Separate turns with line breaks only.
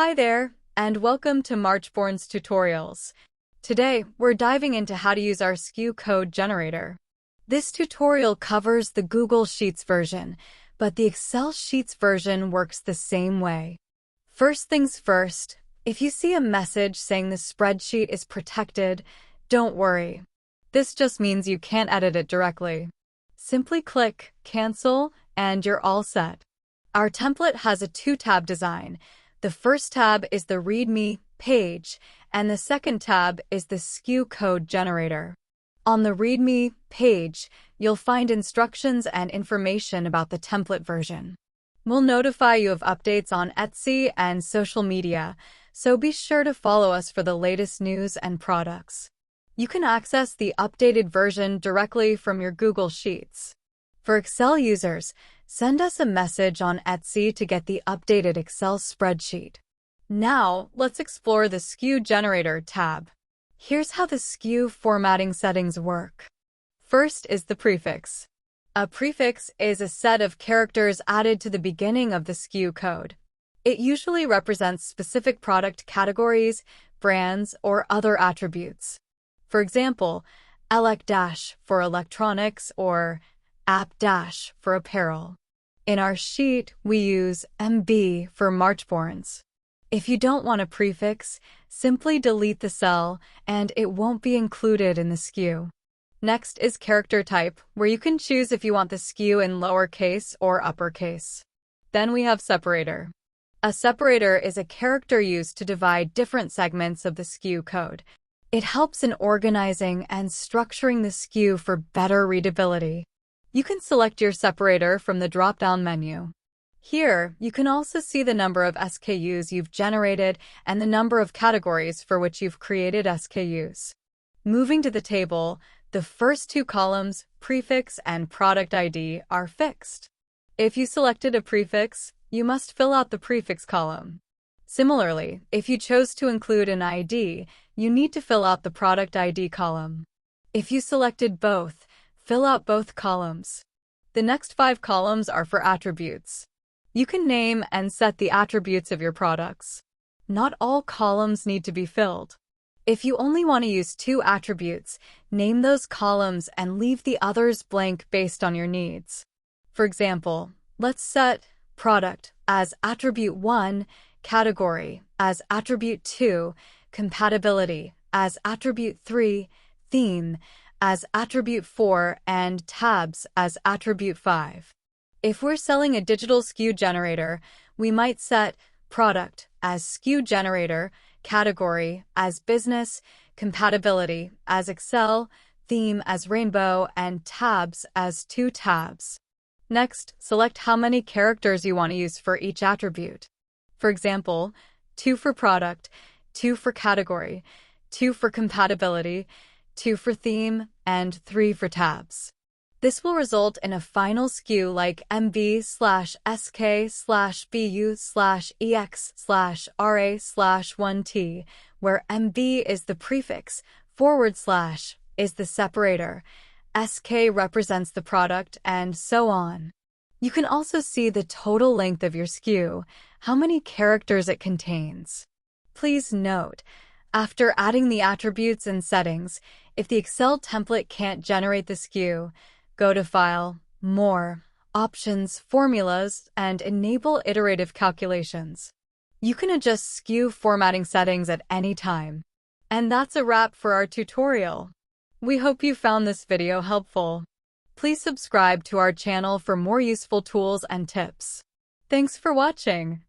Hi there, and welcome to Marchborn's Tutorials. Today, we're diving into how to use our SKU code generator. This tutorial covers the Google Sheets version, but the Excel Sheets version works the same way. First things first, if you see a message saying the spreadsheet is protected, don't worry. This just means you can't edit it directly. Simply click Cancel, and you're all set. Our template has a two-tab design. The first tab is the README page, and the second tab is the SKU code generator. On the README page, you'll find instructions and information about the template version. We'll notify you of updates on Etsy and social media, so be sure to follow us for the latest news and products. You can access the updated version directly from your Google Sheets. For Excel users, send us a message on Etsy to get the updated Excel spreadsheet. Now, let's explore the SKU Generator tab. Here's how the SKU formatting settings work. First is the prefix. A prefix is a set of characters added to the beginning of the SKU code. It usually represents specific product categories, brands, or other attributes. For example, elec- for electronics or app- for apparel. In our sheet, we use MB for Marchborns. If you don't want a prefix, simply delete the cell and it won't be included in the SKU. Next is character type, where you can choose if you want the SKU in lowercase or uppercase. Then we have separator. A separator is a character used to divide different segments of the SKU code. It helps in organizing and structuring the SKU for better readability. You can select your separator from the drop-down menu. Here, you can also see the number of SKUs you've generated and the number of categories for which you've created SKUs. Moving to the table, the first two columns, prefix and product ID, are fixed. If you selected a prefix, you must fill out the prefix column. Similarly, if you chose to include an ID, you need to fill out the product ID column. If you selected both, fill out both columns. The next 5 columns are for attributes. You can name and set the attributes of your products. Not all columns need to be filled. If you only want to use 2 attributes, name those columns and leave the others blank based on your needs. For example, let's set product as attribute 1, category as attribute 2, compatibility as attribute 3, theme as attribute 4, and tabs as attribute 5. If we're selling a digital SKU generator, we might set product as SKU generator, category as business, compatibility as Excel, theme as rainbow, and tabs as 2 tabs. Next, select how many characters you want to use for each attribute. For example, 2 for product, 2 for category, 2 for compatibility, 2 for theme, and 3 for tabs. This will result in a final SKU like MB/SK/BU/EX/RA/1T, where MB is the prefix, / is the separator, SK represents the product, and so on. You can also see the total length of your SKU, how many characters it contains. Please note, after adding the attributes and settings, if the Excel template can't generate the SKU, go to File, More, Options, Formulas, and enable iterative calculations. You can adjust SKU formatting settings at any time. And that's a wrap for our tutorial. We hope you found this video helpful. Please subscribe to our channel for more useful tools and tips. Thanks for watching.